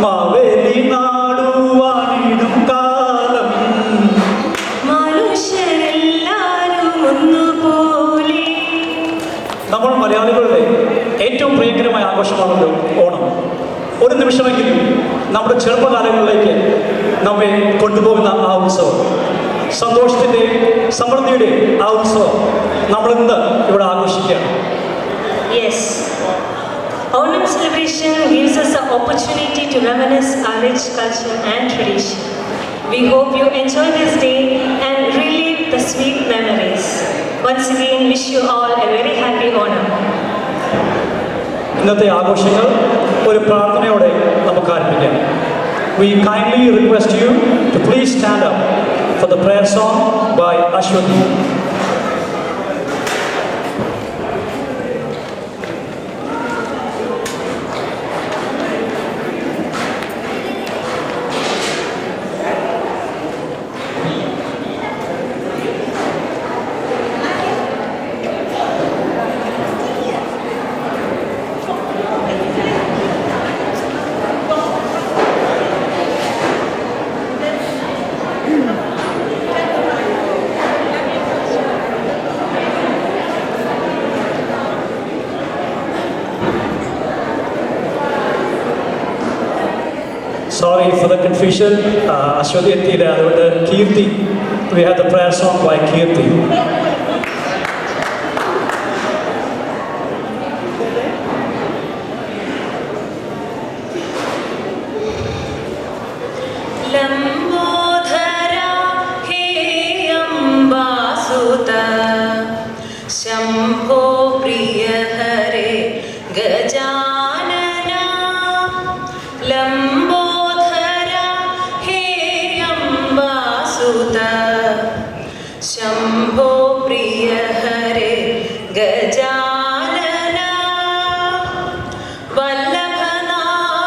മാവേലി നാടുവാണിടും കാലം മനുഷ്യരെല്ലാരും ഒന്നുപോലെ. നമ്മൾ മലയാളികളുടെ ഏറ്റവും പ്രിയങ്കരമായ ആഘോഷമാണല്ലോ ഓണം. ഒരു നിമിഷമെങ്കിലും നമ്മുടെ ചെറുപ്പകാലങ്ങളിലേക്ക് നമ്മെ കൊണ്ടുപോകുന്ന ആ ഉത്സവം, സന്തോഷത്തിൻ്റെ സമൃദ്ധിയുടെ ആ ഉത്സവം നമ്മളിന്ന് ഇവിടെ ആഘോഷിക്കുകയാണ്. Yes, Onam celebration gives us the opportunity to reminisce our rich culture and tradition. We hope you enjoy this day and relive the sweet memories. Once again, wish you all a very happy Onam. ഇന്നത്തെ ആഘോഷങ്ങൾ ഒരു പ്രാർത്ഥനയോടെ നമുക്ക് ആരംഭിക്കാം. We kindly request you to please stand up for the prayer song by Ashwati. Sorry for the confusion. Ashwati എത്തിയില്ല, അതുകൊണ്ട് കീർത്തി. We have the prayer song by Kirti. लंबोधरा हे अम्बासुता शंभो प्रिय हरे गजानना. लंबोधरा हे अम्बासुता शंभो प्रिय हरे गजानना. वल्लभनायक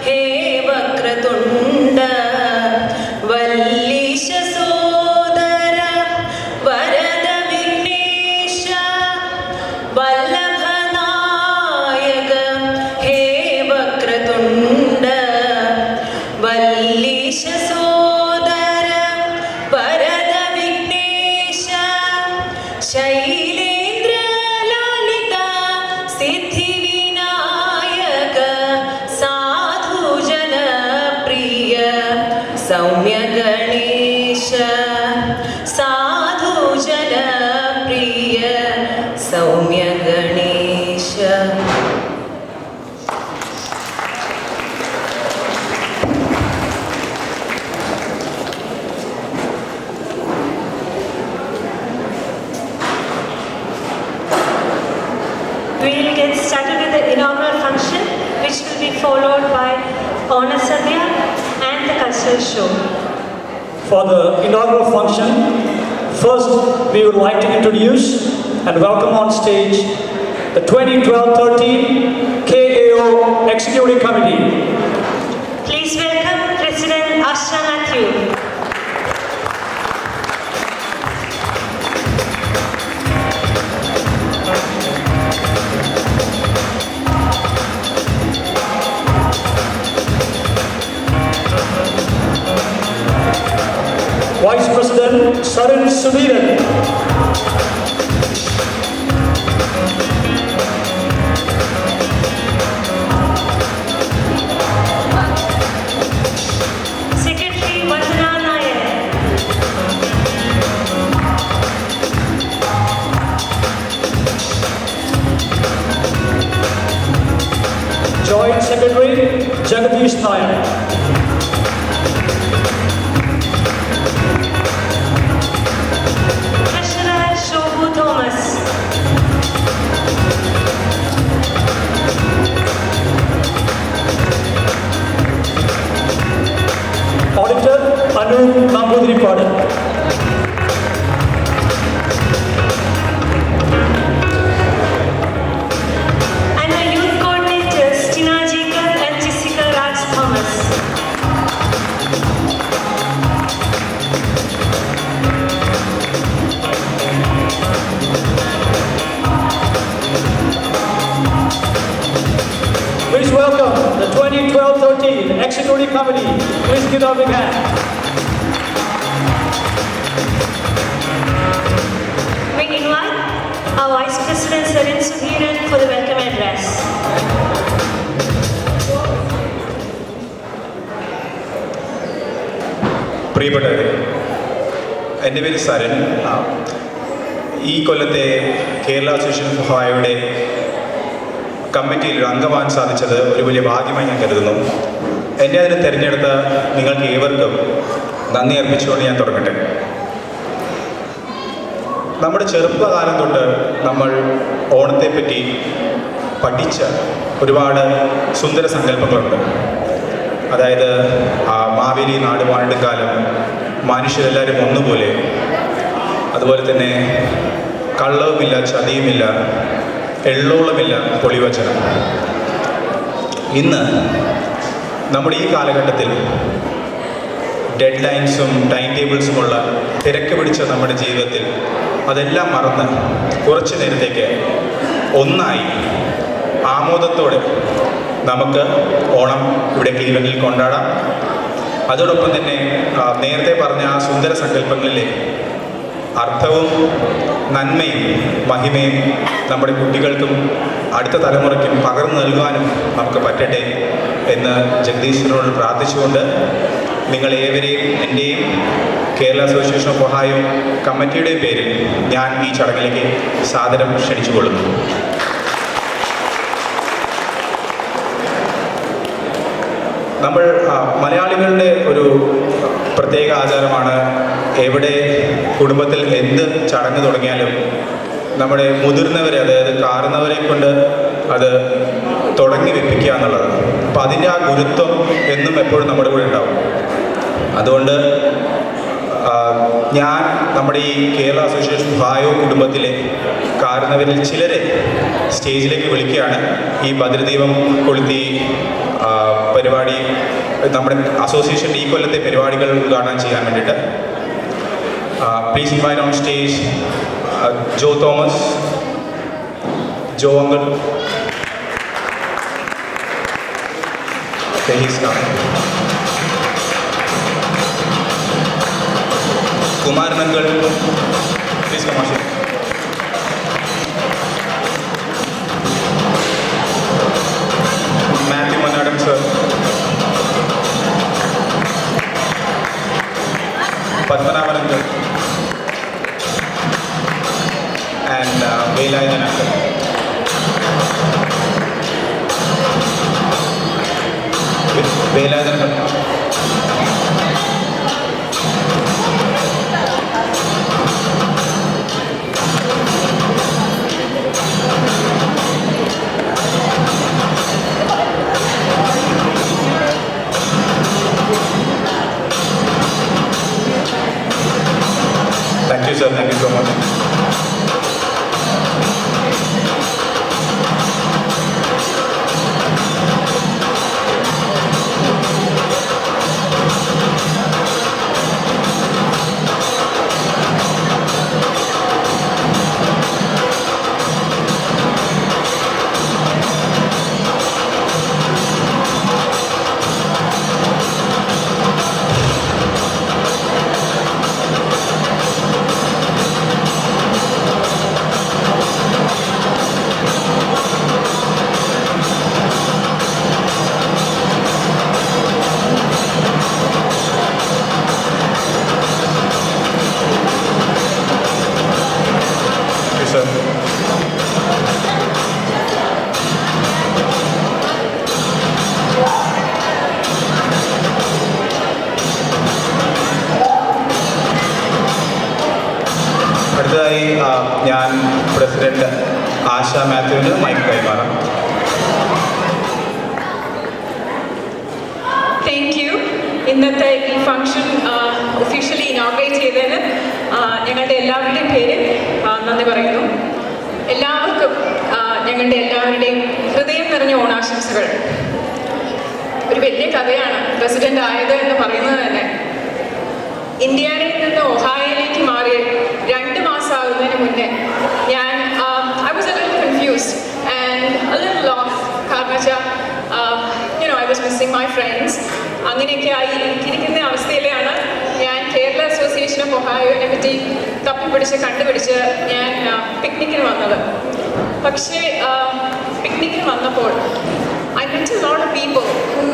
हे वक्रतुण्ड वल्लीश सोदर वरद विघ्नेश. वल्लभनायक हे वक्रतुण्ड वल्लीश सोदर वरद विघ्नेश. शैलेन्द्र ललिता सिद्धि विनायक साधु जन प्रिय सौम्य गणेश. साधु जन प्रिय सौम्य Ganesh. We will get started with the inaugural function, which will be followed by Honor Sadhya and the cultural show. For the inaugural function, first we would like to introduce and welcome on stage the 2012-13 KAO Executive Committee. Please welcome President Asha Matthew. Vice President Sarin Sudhiran. Secretary Vandana Nair. Joint Secretary Jagadish Nair. Treasurer Shobhu Thomas. Auditor Anup Namboodiripadu. And the youth coordinators Tina Jikal and Jessica Raj Thomas. welcome the 2012-13 Executive Committee. Please give them a big hand. We invite our Vice President Sarin Sudhiran for the welcome address. പ്രിയപ്പെട്ടവരെ, എൻ്റെ പേര് സരൻ. ഈ കൊല്ലത്തെ Kerala association of ഒഹായോയുടെ കമ്മിറ്റിയിൽ ഒരു അംഗമാകാൻ സാധിച്ചത് ഒരു വലിയ ഭാഗ്യമായി ഞാൻ കരുതുന്നു. എന്നെ അതിന് തിരഞ്ഞെടുത്ത നിങ്ങൾക്ക് ഏവർക്കും നന്ദി അർപ്പിച്ചുകൊണ്ട് ഞാൻ തുടങ്ങട്ടെ. നമ്മുടെ ചെറുപ്പകാലം തൊട്ട് നമ്മൾ ഓണത്തെപ്പറ്റി പഠിച്ച ഒരുപാട് സുന്ദര സങ്കല്പങ്ങളുണ്ട്. അതായത് മാവേലി നാട് വാണിടുകാലം, മനുഷ്യരെല്ലാവരും ഒന്നുപോലെ, അതുപോലെ തന്നെ കള്ളവുമില്ല, ചതിയുമില്ല, എള്ളോളമില്ല, പൊളിവചനം. ഇന്ന് നമ്മുടെ ഈ കാലഘട്ടത്തിൽ ഡെഡ് ലൈൻസും ടൈം ടേബിൾസുമുള്ള തിരക്ക് പിടിച്ച നമ്മുടെ ജീവിതത്തിൽ അതെല്ലാം മറന്ന് കുറച്ച് നേരത്തേക്ക് ഒന്നായി ആമോദത്തോടെ നമുക്ക് ഓണം ഇവിടെ ക്ലീവലൻഡിൽ കൊണ്ടാടാം. അതോടൊപ്പം തന്നെ നേരത്തെ പറഞ്ഞ ആ സുന്ദര സങ്കല്പങ്ങളിലെ അർത്ഥവും നന്മയും മഹിമയും നമ്മുടെ കുട്ടികൾക്കും അടുത്ത തലമുറയ്ക്കും പകർന്നു നൽകുവാനും നമുക്ക് പറ്റട്ടെ എന്ന് ജഗദീശ്വരനോട് പ്രാർത്ഥിച്ചുകൊണ്ട് നിങ്ങളേവരെയും എൻ്റെയും കേരള അസോസിയേഷൻ ഓഫ് ഒഹായോ കമ്മിറ്റിയുടെയും പേരിൽ ഞാൻ ഈ ചടങ്ങിലേക്ക് സാദരം ക്ഷണിച്ചുകൊള്ളുന്നു. നമ്മൾ മലയാളികളുടെ ഒരു പ്രത്യേക ആചാരമാണ്, എവിടെ കുടുംബത്തിൽ എന്ത് ചടങ്ങ് തുടങ്ങിയാലും നമ്മുടെ മുതിർന്നവരെ, അതായത് കാരണവരെ കൊണ്ട് അത് തുടങ്ങി വെപ്പിക്കുക എന്നുള്ളത്. അപ്പോൾ അതിൻ്റെ ആ ഗുരുത്വം എന്നും എപ്പോഴും നമ്മുടെ കൂടെ ഉണ്ടാവും. അതുകൊണ്ട് ഞാൻ നമ്മുടെ ഈ കേരള അസോസിയേഷൻ ഒഹായോ കുടുംബത്തിലെ കാരണവരിൽ ചിലരെ സ്റ്റേജിലേക്ക് വിളിക്കുകയാണ്. ഈ ഭദ്രദീപം കൊളുത്തി പരിപാടി, നമ്മുടെ അസോസിയേഷൻ്റെ ഈ കൊല്ലത്തെ പരിപാടികൾ ഉദ്ഘാടനം ചെയ്യാൻ വേണ്ടിയിട്ട്. Please invite on stage Joe Thomas, Joe uncle, Kumaran uncle, please come on stage. Matthew Manadam sir, Padmanabhan uncle, and Velayan uncle. Velayan uncle. Thank you, sir. Thank you so much. അടുത്തതായി ഞാൻ പ്രസിഡന്റ് ആശ മാത്യുവിന് മൈക്ക് കൈമാറാം. Thank you. ഇന്നത്തെ ഈ function officially inaugurate ചെയ്തതിന് ഞങ്ങളുടെ എല്ലാവരുടെയും പേര് നന്ദി പറയുന്നു. എല്ലാവർക്കും ഞങ്ങളുടെ എല്ലാവരുടെയും ഹൃദയം നിറഞ്ഞ ഓണാശംസകൾ. ഒരു വലിയ കഥയാണ് പ്രസിഡന്റ് ആയത് എന്ന് പറയുന്നത് തന്നെ. ഇന്ത്യയിൽ നിന്ന് ഒഹായോയിലേക്ക് മാറിയ 2 മാസമാകുന്നതിന് മുന്നേ ഞാൻ I was A little confused and A little lost. കാരണം വെച്ചാൽ I was missing my friends. അങ്ങനെയൊക്കെ ആയി ഇരിക്കുന്ന അവസ്ഥയിലാണ് ഞാൻ കേരള അസോസിയേഷൻ ഓഫ് ഒഹായോനെ പറ്റി തപ്പിപ്പിടിച്ച് കണ്ടുപിടിച്ച് ഞാൻ പിക്നിക്കിന് വന്നത്. പക്ഷേ പിക്നിക്കിന് വന്നപ്പോൾ I met a lot of people who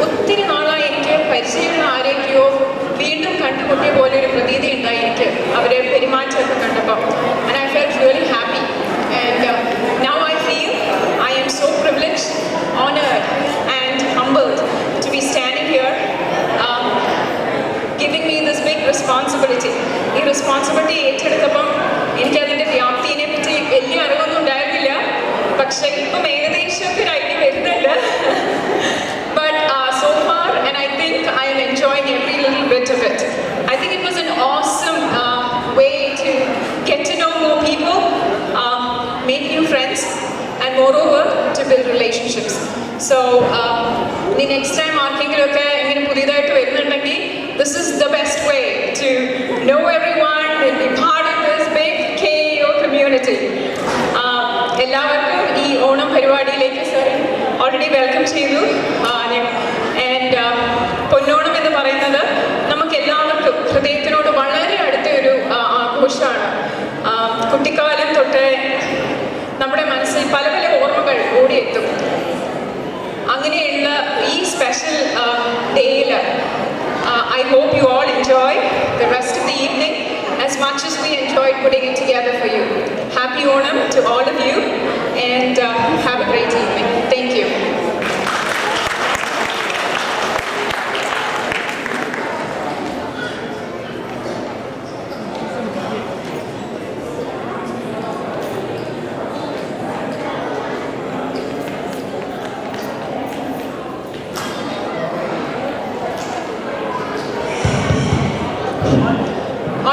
ഒത്തിരി നാളായി എനിക്ക് പരിചയമുള്ള ആരെയൊക്കെയോ വീണ്ടും കണ്ടുമുട്ടിയ പോലെ ഒരു പ്രതീതി ഉണ്ടായി എനിക്ക് അവരെ പെരുമാറ്റമൊക്കെ കണ്ടപ്പോൾ. And I felt really happy. And now I feel I am so privileged, honored and humbled to be standing here giving me this big responsibility. ഈ റെസ്പോൺസിബിലിറ്റി ഏറ്റെടുത്തപ്പം എനിക്കതിൻ്റെ വ്യാപ്തിനെ പറ്റി വലിയ അറിവൊന്നും ഉണ്ടായിരുന്നില്ല. പക്ഷേ ഇപ്പം ഏകദേശമൊക്കെ ഒരു ഐഡിയ വരുന്നുണ്ട്. But so far, and I think I am enjoying every little bit of it. I think it was an awesome way to get to know more people, make new friends, and moreover, to build relationships. So, the next time ആർക്കെങ്കിലുമൊക്കെ ഇങ്ങനെ പുതിയതായിട്ട് വരുന്നുണ്ടെങ്കിൽ this is the best way to know everyone and be part of this big KAO community. എല്ലാവർക്കും ഈ ഓണം പരിപാടിയിലേക്ക് sir already welcome ചെയ്തു. And പൊന്നോണം എന്ന് പറയുന്നത് നമുക്ക് എല്ലാവർക്കും ഹൃദയത്തിനോട് വളരെ അടുത്ത ഒരു ആഘോഷമാണ്. കുട്ടിക്കാലം തൊട്ട് നമ്മുടെ മനസ്സിൽ പല പല ഓർമ്മകൾ ഓടിയെത്തും. അങ്ങനെയുള്ള ഈ സ്പെഷ്യൽ ഡേയിൽ I hope you all enjoy the rest of the evening as much as we enjoyed putting it together for you. Happy Onam to all of you and have a great evening. Thank you.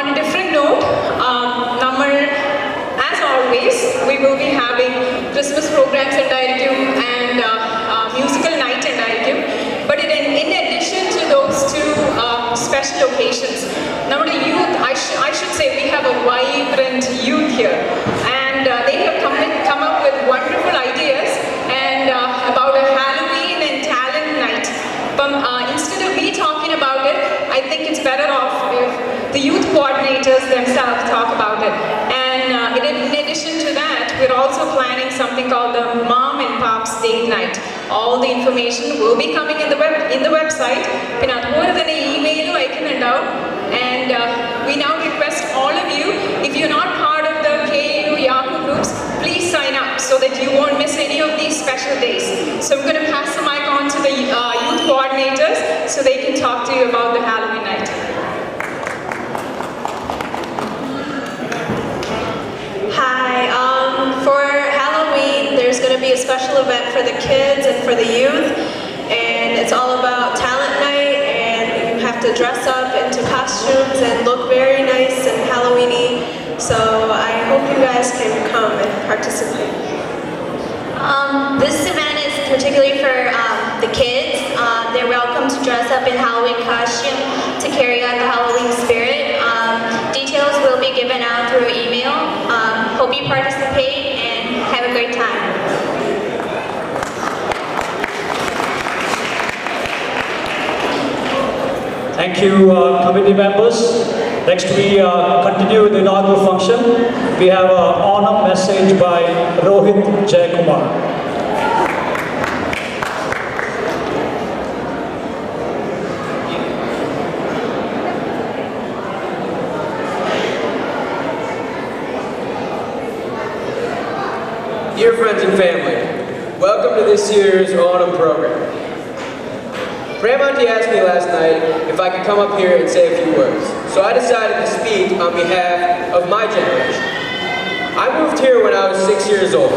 On a different note, as always, we will be having Christmas programs and musical night and but in addition to those two special occasions, now the youth, I should say we have a vibrant youth here, and they have come up with wonderful ideas and about a Halloween and talent night. Instead of me talking about it, I think it's better off if the youth coordinators themselves talk about it. And in addition to that, we're also planning something called the Mom and Pop's Date Night. All the information will be coming in the website. പിന്നെ അതുപോലെ തന്നെ ഇമെയിലും അയക്കുന്നുണ്ടാവും. And we now request all of you, if you're not part of the KAO Yahoo groups, please sign up so that you won't miss any of these special days. So I'm going to pass the mic on to the youth coordinators so they can talk to you about the Halloween night. Hi, for Halloween, there's going to be a special event for the kids and for the youth, and it's all about talent night, and you have to dress up into costumes and look very nice and Halloween-y, so I hope you guys can come and participate. This event is particularly for the kids. They're welcome to dress up in Halloween costume to carry out the Halloween spirit. Details will be given out through email. Hope you participate and have a great time. Thank you, committee members. Next, we continue with the inaugural function. We have an honor message by Rohit Jayakumar. Dear friends and family, welcome to this year's Autumn program. Pramanti asked me last night if I could come up here and say a few words, so I decided to speak on behalf of my generation. I moved here when I was 6 years old,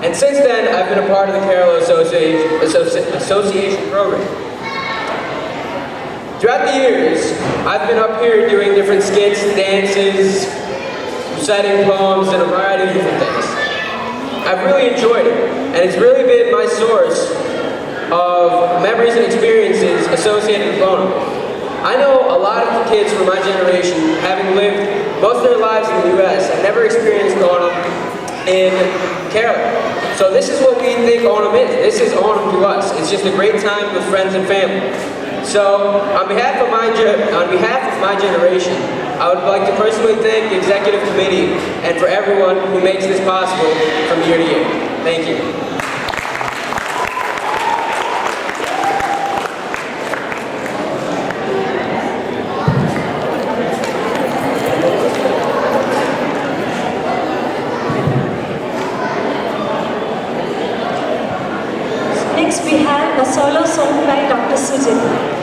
and since then I've been a part of the Kerala Association program. Throughout the years, I've been up here doing different skits, dances, reciting poems, and a variety of different things. I've really enjoyed it, and it's really been my source of memories and experiences associated with Onam. I know a lot of the kids from my generation, having lived most of their lives in the US, have never experienced Onam in Kerala. So this is what we think Onam is. This is Onam to us. It's just a great time with friends and family. So on behalf of my generation, I would like to personally thank the executive committee and for everyone who makes this possible from year to year. Thank you. Next, we have a solo song by Dr. Sujit.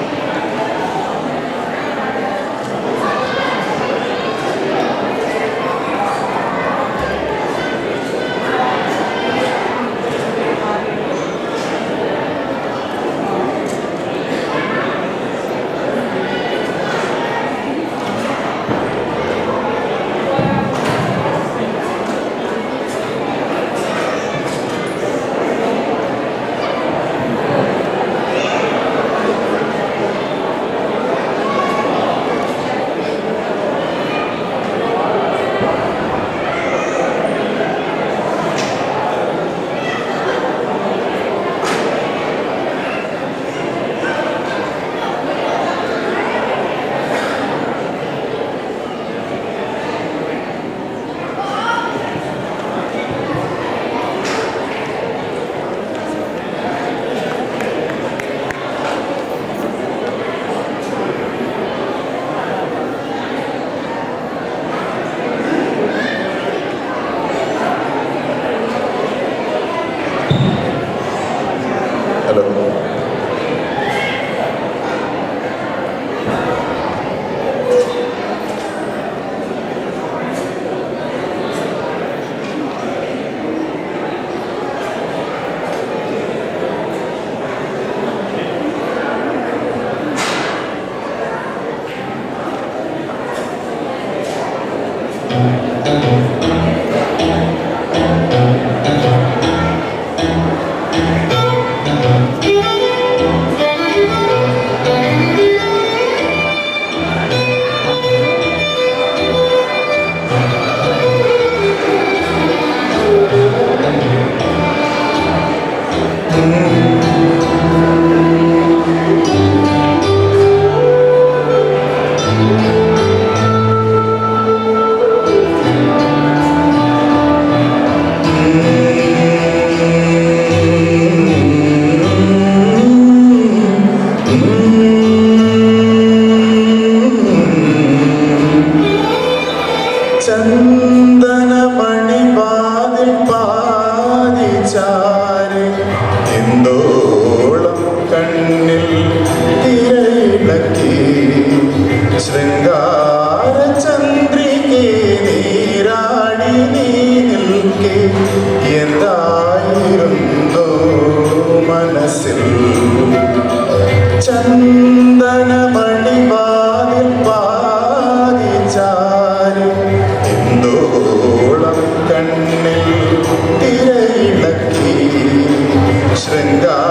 കണ്ണിൽ തിരയിളക്കി ശൃംഗാര